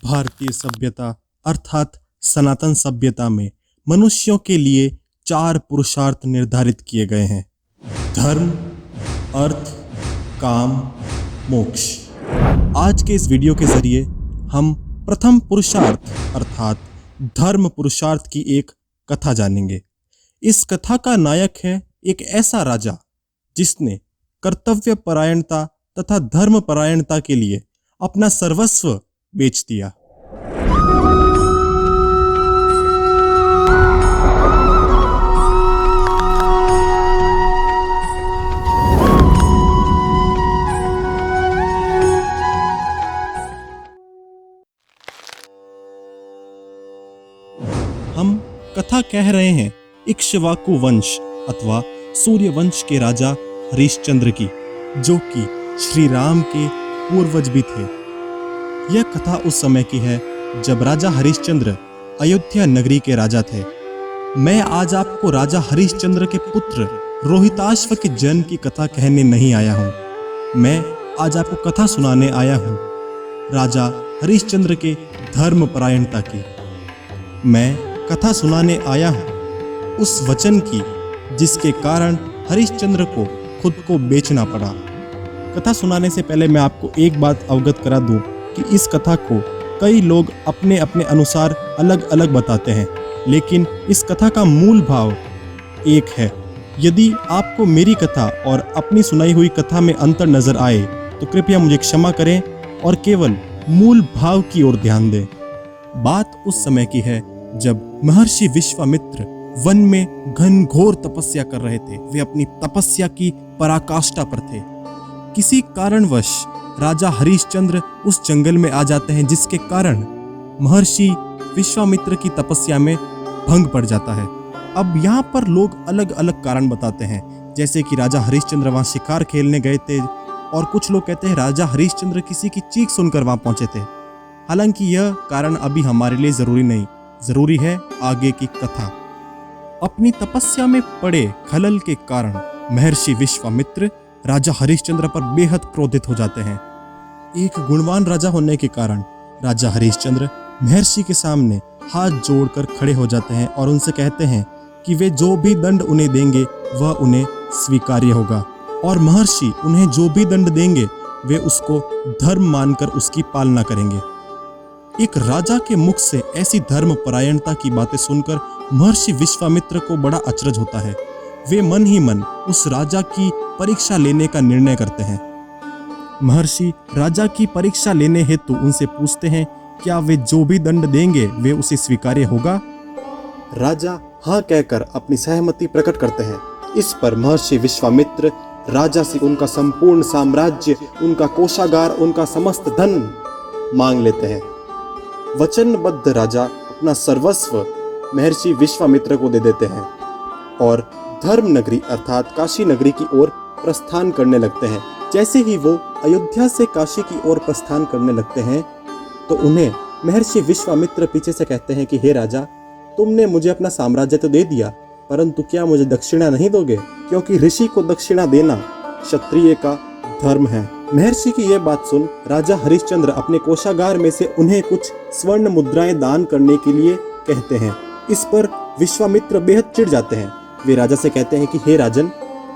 भारतीय सभ्यता अर्थात सनातन सभ्यता में मनुष्यों के लिए 4 पुरुषार्थ निर्धारित किए गए हैं: धर्म, अर्थ, काम, मोक्ष। आज के इस वीडियो के जरिए हम प्रथम पुरुषार्थ अर्थात धर्म पुरुषार्थ की एक कथा जानेंगे। इस कथा का नायक है एक ऐसा राजा जिसने कर्तव्य परायणता तथा धर्म परायणता के लिए अपना सर्वस्व बेच दिया। हम कथा कह रहे हैं इक्ष्वाकु वंश अथवा सूर्य वंश के राजा हरिश्चंद्र की, जो कि श्री राम के पूर्वज भी थे। यह कथा उस समय की है जब राजा हरिश्चंद्र अयोध्या नगरी के राजा थे। मैं आज आपको राजा हरिश्चंद्र के पुत्र रोहिताश्व के जन्म की कथा कहने नहीं आया हूँ। मैं आज आपको कथा सुनाने आया हूँ राजा हरिश्चंद्र के धर्म परायणता की। मैं कथा सुनाने आया हूँ उस वचन की जिसके कारण हरिश्चंद्र को खुद को बेचना पड़ा। कथा सुनाने से पहले मैं आपको एक बात अवगत करा दूं कि इस कथा को कई लोग अपने अपने अनुसार अलग अलग बताते हैं, लेकिन इस कथा का मूल भाव एक है। यदि आपको मेरी कथा और अपनी सुनाई हुई कथा में अंतर नजर आए तो कृपया मुझे क्षमा करें और केवल मूल भाव की ओर ध्यान दें। बात उस समय की है जब महर्षि विश्वामित्र वन में घनघोर तपस्या कर रहे थे। वे अपनी तपस्या की पराकाष्ठा पर थे। किसी कारणवश राजा हरिश्चंद्र उस जंगल में आ जाते हैं, जिसके कारण महर्षि विश्वामित्र की तपस्या में भंग पड़ जाता है। अब यहाँ पर लोग अलग अलग कारण बताते हैं, जैसे कि राजा हरिश्चंद्र वहां शिकार खेलने गए थे, और कुछ लोग कहते हैं राजा हरिश्चंद्र किसी की चीख सुनकर वहां पहुंचे थे। हालांकि यह कारण अभी हमारे लिए जरूरी नहीं, जरूरी है आगे की कथा। अपनी तपस्या में पड़े खलल के कारण महर्षि विश्वामित्र राजा हरिश्चंद्र पर बेहद क्रोधित हो जाते हैं। एक गुणवान राजा होने के कारण राजा हरिश्चंद्र महर्षि के सामने हाथ जोड़कर खड़े हो जाते हैं और उनसे कहते हैं कि वे जो भी दंड उन्हें देंगे वह उन्हें स्वीकार्य होगा, और महर्षि उन्हें जो भी दंड देंगे वे उसको धर्म मानकर उसकी पालना करेंगे। एक राजा के मुख से ऐसी धर्म परायणता की बातें सुनकर महर्षि विश्वामित्र को बड़ा अचरज होता है। वे मन ही मन उस राजा की परीक्षा लेने का निर्णय करते हैं। महर्षि राजा की परीक्षा लेने हेतु उनसे पूछते हैं क्या वे जो भी दंड देंगे वे उसे स्वीकार्य होगा। राजा हाँ कहकर अपनी सहमति प्रकट करते हैं। इस पर महर्षि विश्वामित्र राजा से उनका संपूर्ण साम्राज्य, उनका कोषागार, उनका समस्त धन मांग लेते हैं। वचनबद्ध राजा अपना सर्वस्व महर्षि विश्वामित्र को दे देते हैं और धर्म नगरी अर्थात काशी नगरी की ओर प्रस्थान करने लगते हैं। जैसे ही वो अयोध्या से काशी की ओर प्रस्थान करने लगते हैं तो उन्हें महर्षि विश्वामित्र पीछे से कहते हैं कि हे राजा, तुमने मुझे अपना साम्राज्य तो दे दिया, परंतु क्या मुझे दक्षिणा नहीं दोगे? क्योंकि ऋषि को दक्षिणा देना क्षत्रिय का धर्म है। महर्षि की यह बात सुन राजा हरिश्चंद्र अपने कोषागार में से उन्हें कुछ स्वर्ण मुद्राएं दान करने के लिए कहते हैं। इस पर विश्वामित्र बेहद चिढ़ जाते हैं। वे राजा से कहते हैं कि हे राजन,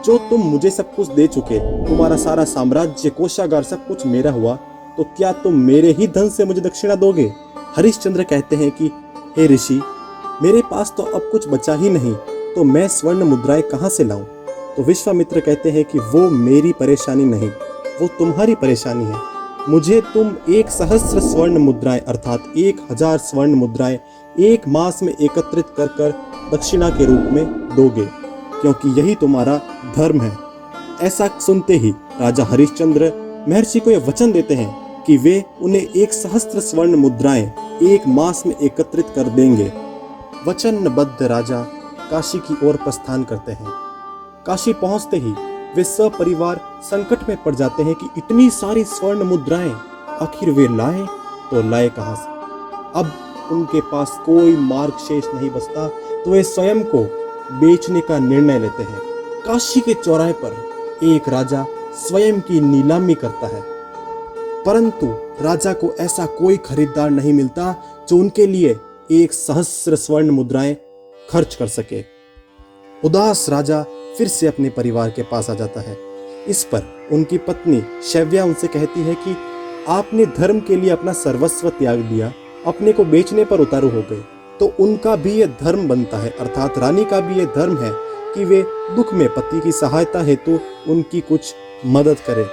जो तुम मुझे सब कुछ दे चुके, तुम्हारा सारा साम्राज्य, कोषागार सब कुछ मेरा हुआ, तो क्या तुम मेरे ही धन से मुझे दक्षिणा दोगे? हरिश्चंद्र कहते हैं कि हे ऋषि, मेरे पास तो अब कुछ बचा ही नहीं, तो मैं स्वर्ण मुद्राएं कहाँ से लाऊं? तो विश्वामित्र कहते हैं कि वो मेरी परेशानी नहीं, वो तुम्हारी परेशानी है। मुझे तुम 1,000 स्वर्ण मुद्राएं अर्थात 1,000 स्वर्ण मुद्राएं एक मास में एकत्रित कर कर दक्षिणा के रूप में दोगे, क्योंकि यही तुम्हारा धर्म है। ऐसा सुनते ही राजा हरिश्चंद्र महर्षि को यह वचन देते हैं कि वे उन्हें 1,000 स्वर्ण मुद्राएं एक मास में एकत्रित कर देंगे। वचनबद्ध राजा काशी की ओर प्रस्थान करते हैं। काशी पहुंचते ही वे सपरिवार संकट में पड़ जाते हैं कि इतनी सारी स्वर्ण मुद्राएं आखिर वे लाए तो लाए कहां से? अब उनके पास कोई मार्ग शेष नहीं बचता, तो वे स्वयं को बेचने का निर्णय लेते हैं। काशी के चौराहे पर एक राजा स्वयं की नीलामी करता है, परंतु राजा को ऐसा कोई खरीदार नहीं मिलता जो उनके लिए 1,000,000 स्वर्ण मुद्राएं खर्च कर सके। उदास राजा फिर से अपने परिवार के पास आ जाता है। इस पर उनकी पत्नी शैव्या उनसे कहती है कि आपने धर्म के लिए अपना सर्वस्व त्याग दिया, अपने को बेचने पर उतारू हो गए, तो उनका भी यह धर्म बनता है, अर्थात रानी का भी यह धर्म है कि वे दुख में पति की सहायता हेतु उनकी कुछ मदद करें।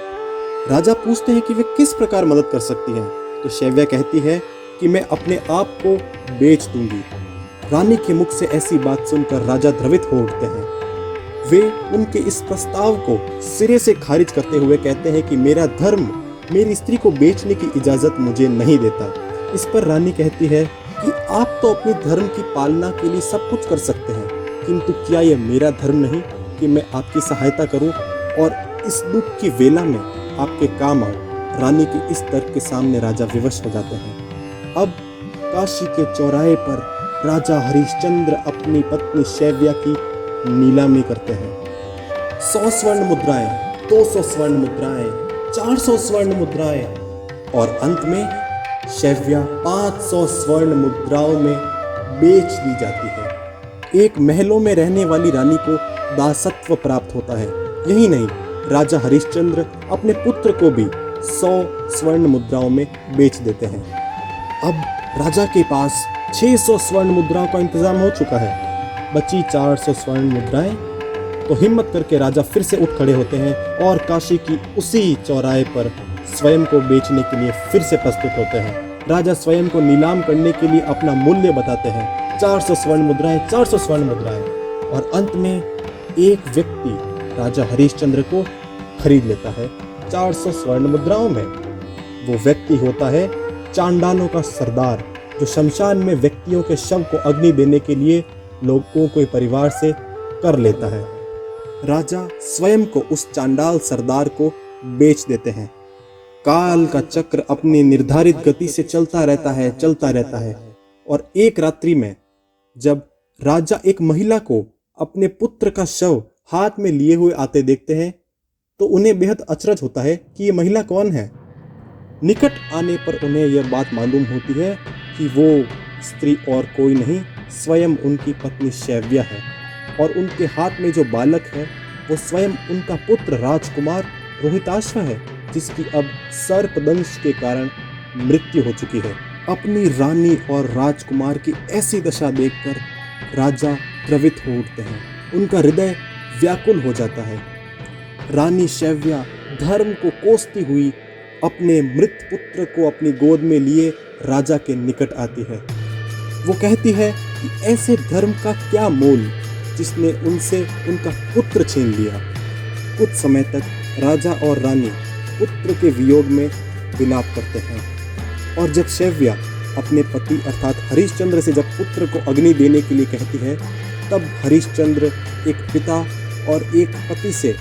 राजा पूछते हैं कि वे किस प्रकार मदद कर सकती हैं, तो शैव्या कहती है कि मैं अपने आप को बेच दूंगी। रानी के मुख से ऐसी बात सुनकर राजा द्रवित हो उठते हैं। वे उनके इस प्रस्ताव को सिरे से खारिज करते हुए कहते हैं कि मेरा धर्म मेरी स्त्री को बेचने की इजाजत मुझे नहीं देता। इस पर रानी कहती है कि आप तो अपने धर्म की पालना के लिए सब कुछ कर सकते हैं, किंतु क्या यह मेरा धर्म नहीं कि मैं आपकी सहायता करूं और इस दुख की वेला में आपके काम आऊं। रानी के इस तर्क के सामने राजा विवश हो जाते हैं। अब काशी के चौराहे पर राजा हरिश्चंद्र अपनी पत्नी शैव्या की नीलामी करते हैं। 100 स्वर्ण मुद्राएं, 200 स्वर्ण मुद्राएं, 400 स्वर्ण मुद्राएं और अंत में शैव्या 500 स्वर्ण मुद्राओं में बेच दी जाती है। एक महलों में रहने वाली रानी को दासत्व प्राप्त होता है। यही नहीं, राजा हरिश्चंद्र अपने पुत्र को भी 100 स्वर्ण मुद्राओं में बेच देते हैं। अब राजा के पास 600 स्वर्ण मुद्राओं का इंतजाम हो चुका है। बची 400 स्वर्ण मुद्राएं। तो हिम्मत करके राजा फिर से उठ खड़े होते हैं और काशी की उसी चौराहे पर स्वयं को बेचने के लिए फिर से प्रस्तुत होते हैं। राजा स्वयं को नीलाम करने के लिए अपना मूल्य बताते हैं, 400 स्वर्ण मुद्राएं, 400 स्वर्ण मुद्राएं। और अंत में एक व्यक्ति राजा हरिश्चंद्र को खरीद लेता है 400 स्वर्ण मुद्राओं में। वो व्यक्ति होता है चांडालों का सरदार, जो शमशान में व्यक्तियों के शव को अग्नि देने के लिए लोगों को परिवार से कर लेता है। राजा स्वयं को उस चांडाल सरदार को बेच देते हैं। काल का चक्र अपनी निर्धारित गति से चलता रहता है और एक रात्रि में जब राजा एक महिला को अपने पुत्र का शव हाथ में लिए हुए आते देखते हैं तो उन्हें बेहद अचरज होता है कि ये महिला कौन है। निकट आने पर उन्हें यह बात मालूम होती है कि वो स्त्री और कोई नहीं, स्वयं उनकी पत्नी शैव्या है और उनके हाथ में जो बालक है वो स्वयं उनका पुत्र राजकुमार रोहिताश्व है, जिसकी अब सर्पदंश के कारण मृत्यु हो चुकी है। अपनी रानी और राजकुमार की ऐसी दशा देखकर राजा द्रवित हो उठते हैं। उनका हृदय व्याकुल हो जाता है। रानी शैव्या धर्म को कोसती हुई अपने मृत पुत्र को अपनी गोद में लिए राजा के निकट आती है। वो कहती है कि ऐसे धर्म का क्या मोल जिसने उनसे उनका पुत्र छीन लिया। कुछ समय तक राजा और रानी पुत्र के वियोग में विलाप करते हैं और जब शैव्या अपने पति अर्थात हरिश्चंद्र से जब पुत्र को अग्नि देने के लिए कहती है, तब हरिश्चंद्र एक पिता और एक पति से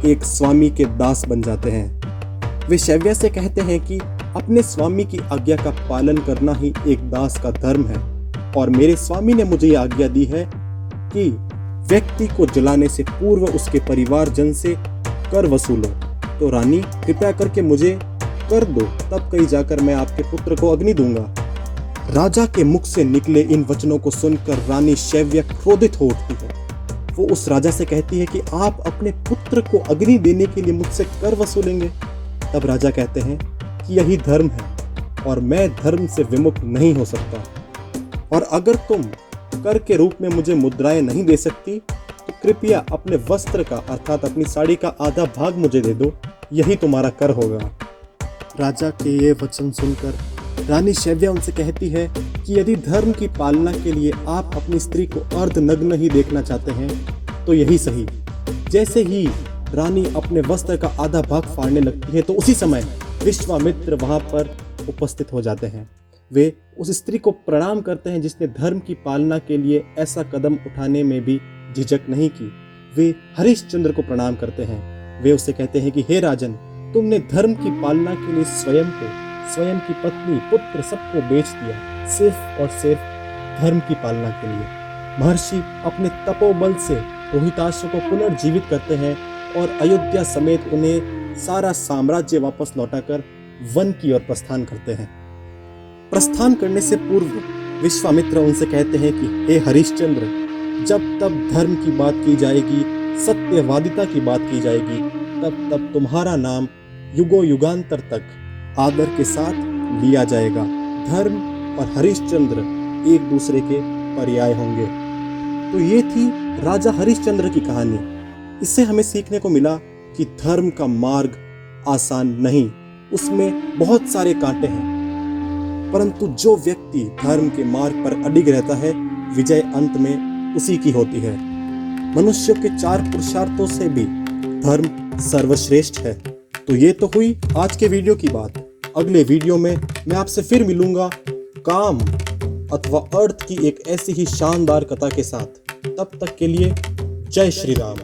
एक स्वामी के दास बन जाते हैं। वे शैव्या से कहते हैं कि अपने स्वामी की आज्ञा का पालन करना ही एक दास का धर्म है और मेरे स्वामी ने मुझे यह आज्ञा दी है कि व्यक्ति को जलाने से पूर्व उसके परिवारजन से कर वसूलो। तो रानी कृपया करके मुझे कर दो, तब कहीं जाकर मैं आपके पुत्र को अग्नि दूंगा। राजा के मुख से निकले इन वचनों को सुनकर रानी शैव्या क्रोधित हो उठती है। वो उस राजा से कहती है कि आप अपने पुत्र को अग्नि देने के लिए मुझसे कर वसूलेंगे। तब राजा कहते हैं कि यही धर्म है और मैं धर्म से विमुख नहीं हो सकता, और अगर तुम कर के रूप में मुझे मुद्राएं नहीं दे सकती तो कृपया अपने वस्त्र का अर्थात अपनी साड़ी का आधा भाग मुझे दे दो, यही तुम्हारा कर होगा। राजा के ये वचन सुनकर रानी शैव्या उनसे कहती है कि यदि धर्म की पालना के लिए आप अपनी स्त्री को अर्धनग्न ही देखना चाहते हैं तो यही सही। जैसे ही रानी अपने वस्त्र का आधा भाग फाड़ने लगती है तो उसी समय विश्वामित्र वहां पर उपस्थित हो जाते हैं। वे उस स्त्री को प्रणाम करते हैं जिसने धर्म की पालना के लिए ऐसा कदम उठाने में भी झिझक नहीं की। वे हरिश्चंद्र को प्रणाम करते हैं। वे उससे कहते हैं कि हे राजन, तुमने धर्म की पालना के लिए स्वयं को, स्वयं की पत्नी, पुत्र सबको बेच दिया, सिर्फ और सिर्फ धर्म की पालना के लिए। महर्षि अपने तपोबल से रोहिताश्व को पुनर्जीवित करते हैं और अयोध्या समेत उन्हें सारा साम्राज्य वापस लौटाकर वन की ओर प्रस्थान करते हैं। प्रस्थान करने से पूर्व विश्वामित्र उनसे कहते हैं कि हे हरिश्चंद्र, जब तब धर्म की बात की जाएगी, सत्यवादिता की बात की जाएगी, तब तब तुम्हारा नाम युगों युगांतर तक आदर के साथ लिया जाएगा। धर्म और हरिश्चंद्र एक दूसरे के पर्याय होंगे। तो ये थी राजा हरिश्चंद्र की कहानी। इससे हमें सीखने को मिला कि धर्म का मार्ग आसान नहीं, उसमें बहुत सारे कांटे हैं, परंतु जो व्यक्ति धर्म के मार्ग पर अडिग रहता है, विजय अंत में उसी की होती है। मनुष्य के 4 पुरुषार्थों से भी धर्म सर्वश्रेष्ठ है। तो ये तो हुई आज के वीडियो की बात। अगले वीडियो में मैं आपसे फिर मिलूंगा काम अथवा अर्थ की एक ऐसी ही शानदार कथा के साथ। तब तक के लिए जय श्री राम।